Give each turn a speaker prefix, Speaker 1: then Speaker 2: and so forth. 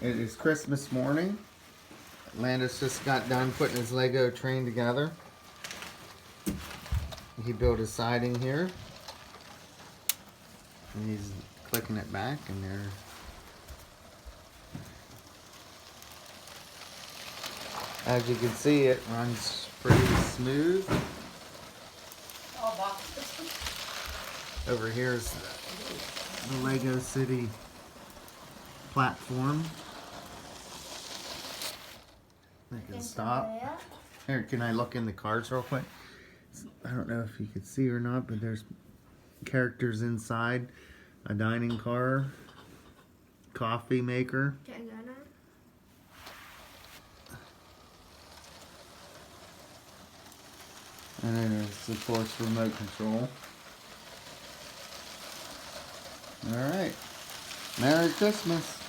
Speaker 1: It is Christmas morning. Landis just got done putting his Lego train together. He built his siding here. And he's clicking it back and there. As you can see, it runs pretty smooth. Over here is the Lego City platform. I can stop. Here, can I look in the cards real quick? I don't know if you can see or not, but there's characters inside. A dining car, coffee maker. And then there's, of course, remote control. Alright. Merry Christmas.